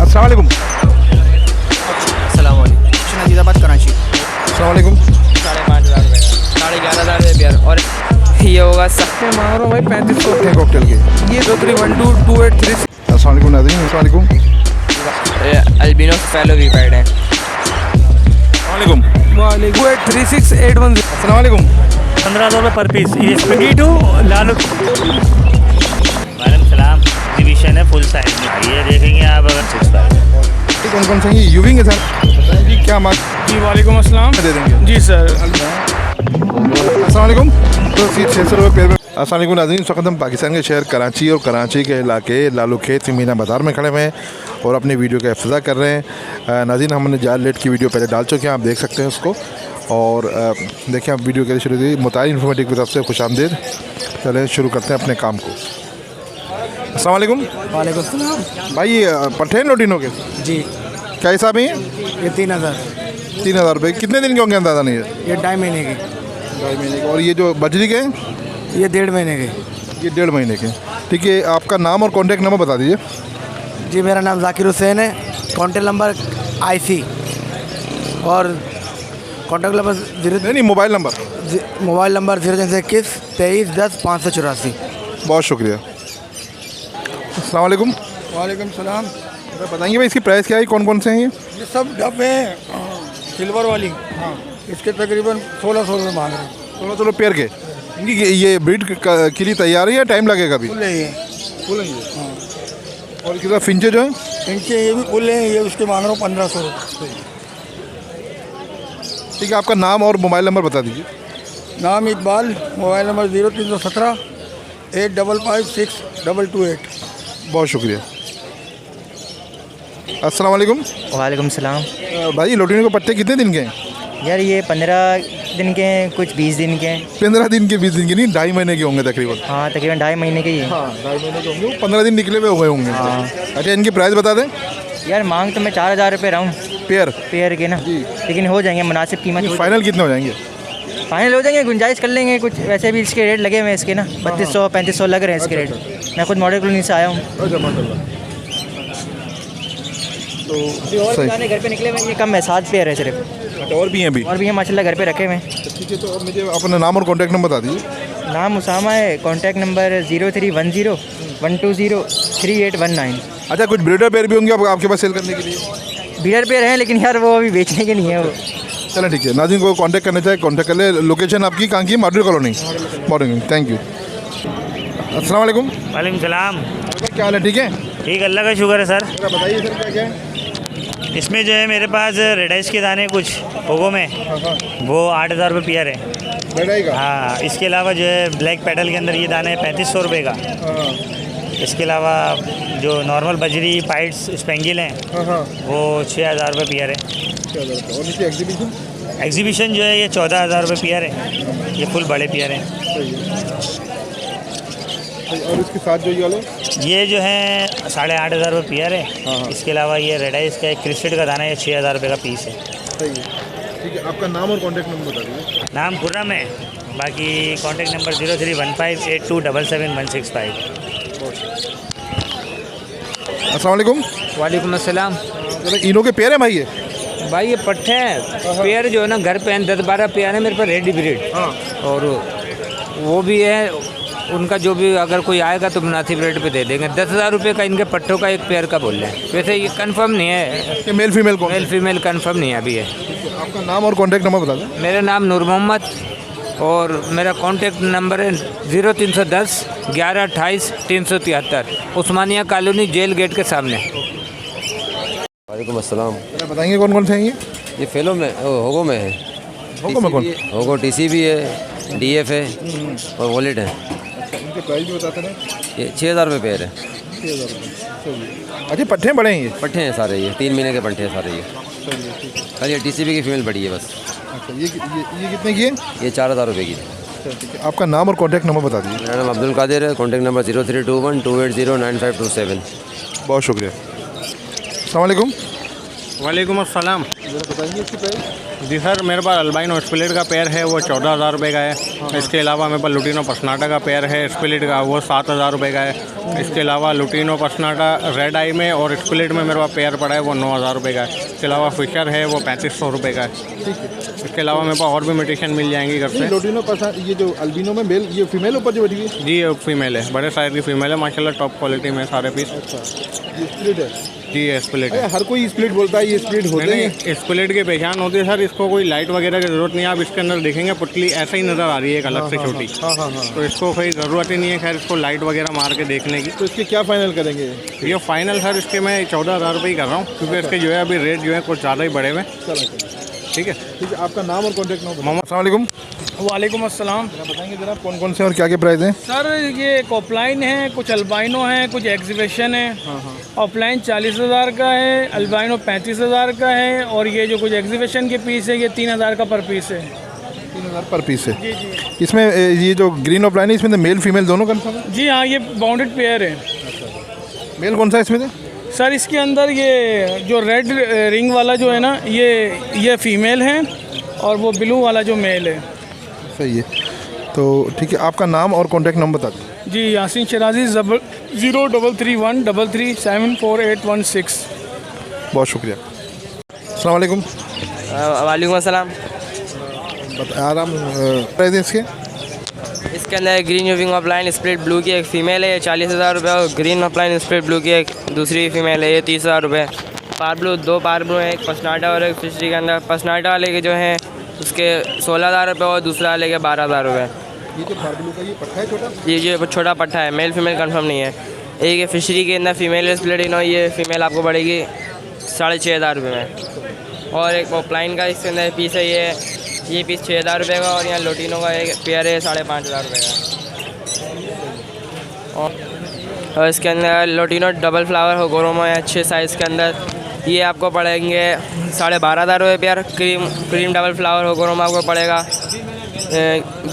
अस्सलाम वालेकुम। अस्सलाम वालेकुम। नजीराबाद कराची। अस्सलाम वालेकुम। 5,500 रुपये का, 11,500 रुपये बियर। और ये होगा मैं मांग रहा हूँ भाई 3500 रुपये कॉकटेल के। ये 03122836। अस्सलाम वालेकुम नाज़रीन, अस्सलाम वालेकुम। अल्बिनो फैलो वीपाइड है। वालेकुम 283681। अस्सलाम वालेकुम। 1500 रुपये पर पीस। ये स्पगेटी लाल। वालेकुम सलाम। डिवीजन है फुल साइज में, ये देखेंगे आप अगर 65। कौन कौन से हैं ये यूविंग है सर? बताइए जी क्या मांग जी वालेकुम अस्सलाम। दे देंगे जी सर। अस्सलाम वालेकुम। तो 600 रुपये पेड़ में। अस्सलाम वालेकुम नाज़रीन, इस वक्त हम पाकिस्तान के शहर कराची और कराची के इलाके लालू खेत मीना बाज़ार में खड़े हुए हैं और अपनी वीडियो का इफ्तिताह कर रहे हैं। नाज़रीन, हमने जाल लेट की वीडियो पहले डाल चुके हैं, आप देख सकते हैं उसको। और देखिए आप वीडियो के शुरू हुई मुतारिन इन्फॉर्मेटिव की तरफ से खुशामदीद। चलें शुरू करते हैं अपने काम को। अस्सलाम वालेकुम। वालेकुम सलाम। भाई ये पट्टे लोटिनों के जी क्या हिसाब है ये? 3,000। 3,000 रुपये। कितने दिन के होंगे अंदाज़ा नहीं है? ये 2.5 महीने के। 2.5 महीने के। और ये जो बजरी के? ये 1.5 महीने के। ये 1.5 महीने के। ठीक है, आपका नाम और कॉन्टैक्ट नंबर बता दीजिए। जी मेरा नाम जाकिर हुसैन है। कॉन्टैक्ट नंबर IC और कॉन्टैक्ट नंबर नहीं मोबाइल नंबर 021 23 10 584। बहुत शुक्रिया। अस्सलाम वालेकुम। वालेकुम सलाम। बताएंगे भाई इसकी प्राइस क्या है, कौन कौन से हैं ये? ये सब डब्बे हैं सिल्वर वाली। हाँ, इसके तकरीबन 1,600 रुपये मांग रहे हैं। 16 पेयर के। इनकी ये ब्रीड के लिए तैयार है या टाइम लगेगा अभी? फुल है ये। फुल है ये। हाँ। और कितना फिंचे जो है? इनके ये भी फुल है, ये उसके मांग रहा हूँ 1,500 रुपये। ठीक है, आपका नाम और मोबाइल नंबर बता दीजिए। नाम इकबाल, मोबाइल नंबर 0317 855 6228। बहुत शुक्रिया। अस्सलाम वालेकुम। वालेकुम सलाम। भाई लोटिनो के पट्टे कितने दिन के हैं? यार ये 15 दिन के हैं, कुछ 20 दिन के हैं। 15 दिन के 20 दिन के नहीं, 2.5 महीने के होंगे तकरीबन। हाँ तकरीबन 2.5 महीने के ही है। हाँ 2.5 महीने के होंगे, 15 दिन निकले हुए हो गए होंगे। अच्छा इनकी प्राइस बता दें। यार मांग तो मैं 4,000 रुपये रहा हूँ पेयर के ना, लेकिन हो जाएंगे मुनासिब कीमत। फाइनल कितने हो जाएंगे? फाइनल हो जाएंगे, गुंजाइश कर लेंगे कुछ। वैसे भी इसके रेट लगे हुए हैं इसके ना 3200 3500 लग रहे हैं इसके रेट। मैं खुद मॉडल कॉलोनी से आया हूँ। तो और दुकानें घर पे निकले हुए हैं, ये कम है 7 पेयर है सिर्फ। अच्छा और भी हैं अभी? और भी हैं माशाल्लाह घर पे रखे हुए हैं। ठीक है, तो अब मुझे अपना नाम और कॉन्टैक्ट नंबर बता दीजिए। नाम उसामा है, कॉन्टैक्ट नंबर 0310 120 3819। अच्छा कुछ ब्रीडर पेयर भी होंगे आपके पास सेल करने के लिए? बीडर पेयर हैं लेकिन यार वो अभी बेचने के नहीं है वो। चलो ठीक है, नाज़रीन को कांटेक्ट करना चाहे कांटेक्ट कर ले। लोकेशन आपकी कहाँ की है? Model colony. Model. Thank you. अस्सलाम वालेकुम। वालेकुम सलाम। क्या हाल है? ठीक है, ठीक, अल्लाह का शुक्र है सर। बताइए सर क्या क्या है? इसमें जो है मेरे पास रेडाइस के दाने कुछ पोगो में, वो 8,000 रुपये पेयर है। बढ़ाई का? हाँ, इसके अलावा जो है ब्लैक पेडल के अंदर ये दाना है 3500 रुपये का। इसके अलावा जो नॉर्मल बजरी पाइट्स स्पेंगिल हैं वो 6,000 रुपये पेयर है। और नीचे एग्जीबिशन? एग्जीबिशन जो है ये 14,000 रुपये पेयर है। ये फुल बड़े पेयर हैं। और इसके साथ जो ये वाले? ये जो है 8,500 रुपये पेयर है। इसके अलावा ये रेडाइस का एक क्रिस्टेड का दाना है, ये 6,000 रुपये का पीस है। सही है। ठीक है, आपका नाम और कॉन्टैक्ट नंबर बता दीजिए। नाम खुर्रम है, बाकी कॉन्टैक्ट नंबर 03158277 अस्सलाम वालेकुम। वालेकुम अस्सलाम। इनों के पेयर है भाई ये? भाई ये पट्टे हैं पेयर जो है ना, घर पे हैं 10-12 पेयर हैं मेरे पास रेडी ब्रीड। और वो भी है, उनका जो भी अगर कोई आएगा तो मुनासिब रेट पे दे देंगे। 10,000 रुपये का इनके पट्टों का एक पेयर का बोल रहे हैं। वैसे ये कंफर्म नहीं है कि मेल फीमेल कौन? मेल फीमेल कंफर्म नहीं है अभी है। आपका नाम और कॉन्टैक्ट नंबर बता दें। मेरा नाम नूर मोहम्मद और मेरा कॉन्टैक्ट नंबर है 0310 1128 373, उस्मानिया कॉलोनी जेल गेट के सामने। वालेकुम अस्सलाम। बताएंगे कौन कौन से हैं ये फेलो में होगो में है। होगो में कौन? होगो TC भी है, DF है और वॉलेट है। इनके प्राइस भी बताते हैं। ये 6,000 रुपये पेयर है। 6,000 रुपये। अच्छा पट्टे बड़े हैं ये? पट्टे हैं सारे, ये 3 महीने के पट्टे हैं सारे ये। खाली ये TCB की फीमेल बड़ी है बस। अच्छा ये कितने की है? ये 4,000 रुपये की। ठीक है, आपका नाम और कॉन्टैक्ट नंबर बता दीजिए। मेरा नाम अब्दुल कादिर है, कॉन्टैक्ट नंबर 0321 280 9527। बहुत शुक्रिया। अस्सलाम वालेकुम। वालेकुम अस्सलाम। बताएंगे इसकी प्राइस? जी सर, मेरे पास अल्बाइनो स्प्लिट का पेयर है, वो 14,000 रुपये का है। इसके अलावा मेरे पास लुटिनो पसनाटा का पेयर है स्प्लिट का, वो 7,000 रुपये का है। इसके अलावा लुटिनो पसनाटा रेड आई में और स्प्लिट में मेरे पास पेयर पड़ा है, वो 9,000 रुपये का है। इसके अलावा फिशर है, वो 3500 रुपये का है। इसके अलावा मेरे पास और भी इमिटेशन मिल जाएंगी घर से। लोटिनो ये जो अल्बिनो में मेल, ये फीमेल ऊपर जो बैठी है? जी ये फीमेल है, बड़े साइज़ की फीमेल है माशाल्लाह, टॉप क्वालिटी में सारे पीस। ये स्प्लिट है? जी ये स्प्लिट है। हर कोई स्प्लिट बोलता है, ये स्प्लिट होते हैं? स्प्लिट की पहचान होती है सर, इसको कोई लाइट वगैरह की ज़रूरत नहीं है। आप इसके अंदर देखेंगे पुतली ऐसे ही नज़र आ रही है, एक अलग से छोटी। तो इसको कोई ज़रूरत ही नहीं है खैर इसको लाइट वगैरह मार के देखने की। तो इसके क्या फाइनल करेंगे? ये फाइनल सर इसके मैं 14,000 रुपये ही कर रहा हूँ, क्योंकि इसके जो है अभी रेट जो है कुछ ज़्यादा ही बढ़े हुए। ठीक है, आपका नाम और कॉन्टैक्ट नंबर? मोहम्मद, अस्सलाम वालेकुम। वालेकुम अस्सलाम। बताएंगे जरा कौन कौन से और क्या क्या प्राइस हैं? सर ये ऑफलाइन है, कुछ अल्बाइनो है, कुछ एग्जीबिशन है। ऑफलाइन 40,000 का है, अल्बाइनो 35,000 का है, और ये जो कुछ एग्जीबिशन के पीस है ये 3,000 का पर पीस है। 3,000 पर पीस है? जी जी। इसमें ये जो ग्रीन ऑफलाइन है, इसमें तो मेल फीमेल दोनों कंफर्म है? जी हाँ, ये बाउंडेड पेयर है। मेल कौन सा है इसमें? सर इसके अंदर ये जो रेड रिंग वाला जो है ना, ये फीमेल है, और वो ब्लू वाला जो मेल है। सही है, तो ठीक है, आपका नाम और कॉन्टैक्ट नंबर बता दें। जी यासीन शराजी 033133748116। बहुत शुक्रिया। अस्सलाम वालेकुम। वालेकुम अस्सलाम। आराम प्राइस है इसके? इसके अंदर ग्रीन यूविंग ऑफलाइन स्प्लिट ब्लू की एक फ़ीमेल है, ये 40,000 रुपये, और ग्रीन ऑफलाइन स्प्लिट ब्लू की एक दूसरी फीमेल है, ये 30,000 रुपये। पार ब्लू, 2 पार ब्लू हैं, एक पसनाटा और एक फिशरी के अंदर। पसनाटा वाले के जो हैं उसके 16,000 रुपये और दूसरा वाले के 12,000 रुपये। ये जो पार ब्लू का ये पट्टा है छोटा? ये छोटा पट्टा है, मेल फीमेल कंफर्म नहीं है। एक ये फिशरी के अंदर फीमेल स्प्लिट इनो, ये फीमेल आपको पड़ेगी 6,500 रुपये में। और एक ऑफलाइन का इसके अंदर पीस है, ये पीस 6,000 रुपये का, और यहाँ लोटिनो का एक पेयर है 5,500 रुपये का। और इसके अंदर लोटिनो डबल फ्लावर हो गोरोमो है अच्छे साइज़ के अंदर, ये आपको पड़ेंगे 12,500 रुपये पेयर। क्रीम डबल फ्लावर हो गोरोमो आपको पड़ेगा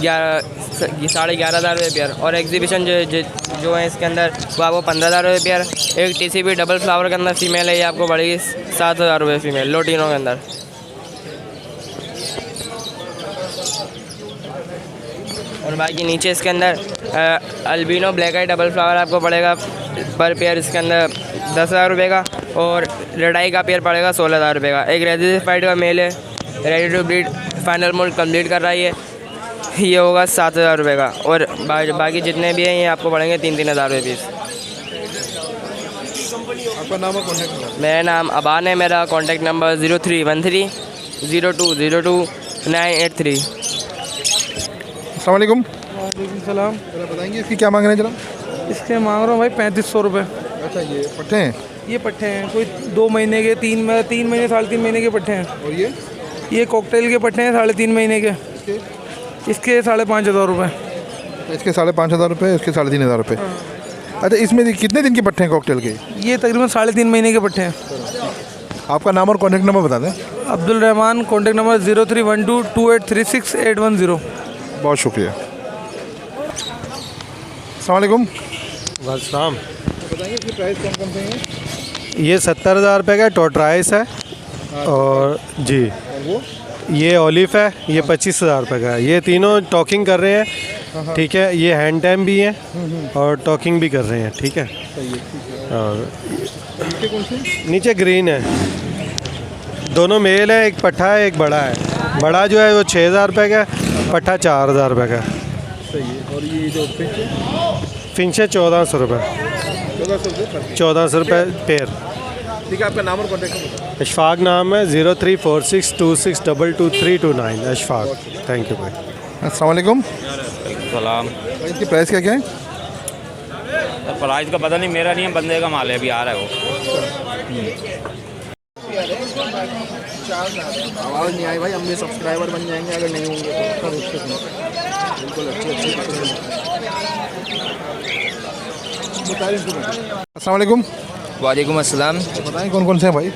11,500 रुपये पेयर। और एग्जीबिशन जो है इसके अंदर वो आपको 15,000 रुपये पेयर। एक TCB डबल फ्लावर के अंदर फीमेल है, ये आपको पड़ेगी 7,000 रुपये फीमेल लोटिनो के अंदर। और बाकी नीचे इसके अंदर albino black I double flower आपको पड़ेगा पर पेयर इसके अंदर 10,000 रुपये का, और रेड आई का पेयर पड़ेगा 16,000 रुपये का। एक रेजिस्फाइड का मेल है, ready to breed, final mould complete कर रहा है, ये होगा 7,000 रुपये का। और बाकी जितने भी हैं ये आपको पड़ेंगे 3,000 रुपये पीस। आपका नाम और कॉन्टैक्ट नंबर? मेरा नाम अबान है, मेरा कॉन्टैक्ट नंबर 0313020983। अस्सलाम वालेकुम। वालेकुम सलाम। बताएंगे इसकी क्या मांग रहे हैं जनाब? इसके मांग रहा हूँ भाई 3,500 रुपये। अच्छा, ये पट्टे हैं? ये पट्टे हैं, कोई 2 महीने के, 3 महीने 3.5 महीने के पट्टे हैं। और ये कॉकटेल के पट्टे हैं 3.5 महीने के, इसके 5,500 रुपये। इसके 5,500 रुपये, इसके 3,500 रुपये। अच्छा, इसमें कितने दिन के पट्टे हैं कॉकटेल के? ये तकरीबन 3.5 महीने के पट्टे हैं। आपका नाम और कॉन्टैक्ट नंबर बता दें। अब्दुल रहमान, कॉन्टैक्ट नंबर 03122836 बहुत शुक्रिया। अस्सलाम वालेकुम। वालेकुम। बताएंगे इसकी प्राइस कौन कौन से हैं? ये 70,000 रुपये का टोटराइस है, और जी ये ओलिफ है, ये 25,000 रुपये का है। ये तीनों टॉकिंग कर रहे हैं, ठीक है। ये हैंड टाइम भी है और टॉकिंग भी कर रहे हैं, ठीक है। और नीचे ग्रीन है, दोनों मेल है, एक पट्ठा है एक बड़ा है। बड़ा जो है वो 6,000 रुपये का, पट्ठा 4,000 रुपये का। सही है। और ये जो फिंच है 1,400 रुपये, 1,400 रुपये पेयर। ठीक है, आपका नाम और कॉन्टैक्ट नंबर? अशफाक नाम है, 0346262239 अशफाक। थैंक यू भाई। अस्सलाम वालेकुम। सलाम। इसकी प्राइस क्या क्या है? प्राइस का पता नहीं, मेरा नहीं है, बंदे का माल है, अभी आ रहा है वो। आवाज़ नहीं आई भाई, हम भी सब्सक्राइबर बन जाएंगे अगर नहीं होंगे तो। बिल्कुल अच्छी अस्सलाम वालेकुम। वालेकुम अस्सलाम। बताएं कौन कौन से हैं भाई?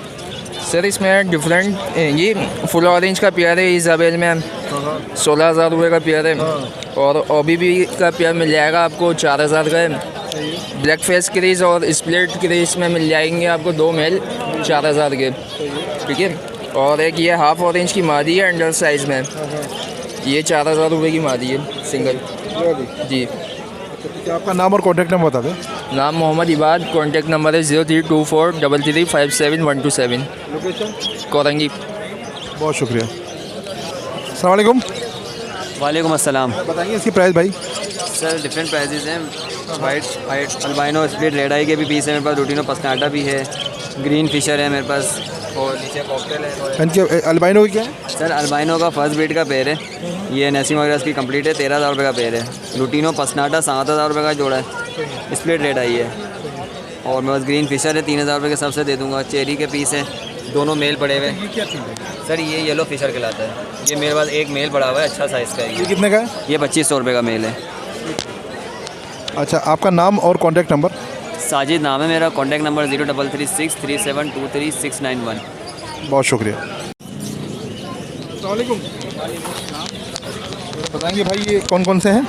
सर इसमें डिफरेंट, ये फुल ऑरेंज का पेयर है इजाबेल में 16,000 रुपये का पेयर है, और OBB का पेयर मिल जाएगा आपको 4,000 का है। ब्लैक फेस क्रीज और स्प्लिट क्रीज में मिल जाएंगे आपको 2 मेल 4,000 के, ठीक है। और एक ये हाफ ऑरेंज की मादी है अंडर साइज़ में, ये 4000 रुपये की मादी है सिंगल जी। क्या आपका नाम और कॉन्टैक्ट नंबर बता दें। नाम मोहम्मद इबाद, कॉन्टैक्ट नंबर है 03243357 लोकेशन कोरंगी। बहुत शुक्रिया। अस्सलाम वालेकुम। वालेकुम अस्सलाम। बताइए इसकी प्राइस भाई। सर डिफरेंट प्राइजेस हैं। वाइट अल्बाइनो स्प्लिट रेड आई के भी पीस है मेरे पास, लुटिनो पस्नाटा भी है, ग्रीन फिशर है मेरे पास और नीचे कॉकटेल है। इनके अल्बाइनो की क्या है? सर अल्बाइनो का फर्स्ट ब्रीड का पेयर है, ये नेसिम वगैरह की कंप्लीट है, 13000 रुपये का पेयर है। लुटिनो पस्नाटा 7000 रुपये का जोड़ा है, स्प्लिट रेड आई है। और मेरे पास ग्रीन फिशर है, 3000 रुपये के सबसे दे दूँगा। चेरी के पीस हैं, दोनों मेल पड़े हुए हैं। सर ये येलो फिशर कहलाता है, ये मेरे पास एक मेल पड़ा हुआ है, अच्छा साइज़ का है। ये कितने का है? ये 2500 रुपये का मेल है। अच्छा, आपका नाम और कॉन्टैक्ट नंबर? साजिद नाम है मेरा, कॉन्टैक्ट नंबर 0336372391। बहुत शुक्रिया। अस्सलामुअलैकुम। बताएंगे भाई ये कौन कौन से हैं?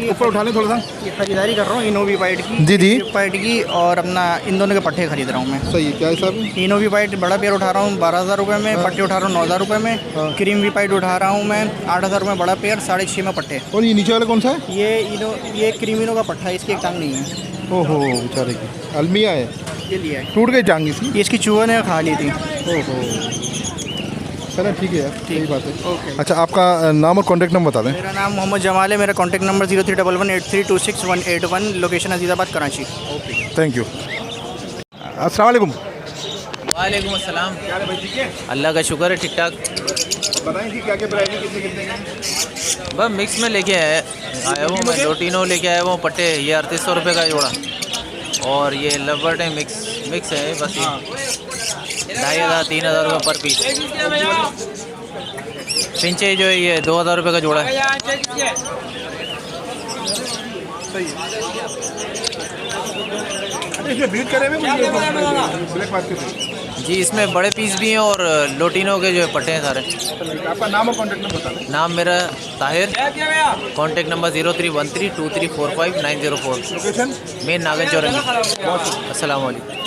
ऊपर उठा लें थोड़ा सा। ये खरीदारी कर रहा हूँ इनोवी वाइट की। जी जी। वाइट की और अपना इन दोनों के पट्टे खरीद रहा हूँ मैं। सही है। क्या है साहब? इनोवी वाइट बड़ा पेयर उठा रहा हूँ 12000 रुपये में, पट्टे उठा रहा हूँ 9000 रुपये में। क्रीम वी वाइट उठा रहा हूँ मैं 8000 रुपये बड़ा पेयर, 6.5 में पट्टे। और ये नीचे वाला कौन सा है? ये क्रीमिनो का पट्टा है, इसकी एक टांग नहीं है। ओहो बेचारे की अलमिया है, ये लिया है। टूट गई टांग इसकी? ये इसकी चूहे ने खा ली थी। ओहो चलो ठीक है यार, सही बात है। अच्छा, आपका नाम और कॉन्टैक्ट नंबर बता दें। मेरा नाम मोहम्मद जमाल है, मेरा contact number 0311832681, location Azizabad Karachi. Thank you. अस्सलाम वालेकुम। वालेकुम अस्सलाम। अल्लाह का शुक्र है, ठीक ठाक। बताएं कि क्या क्या प्राइस है, कितने कितने का? बस मिक्स में लेके आया हूँ मैं, लोटिनो लेके आया हूँ पट्टे, ये 3800 रुपये का जोड़ा। और ये लवर्ट है, मिक्स है बस, ये 2500-3000 रुपये पर पीस। पिंचे जो है ये 2000 रुपये का जोड़ा है। सही है। इसमें ब्रीड करे हुए ब्लैक मार्केट है जी, इसमें बड़े पीस भी हैं और लोटिनो के जो पट्टे हैं सारे। आपका नाम और कॉन्टैक्ट नंबर बता दें। नाम मेरा Tahir, contact number 0313234590 4। Location main Nagan Chowrangi. अस्सलाम वालेकुम।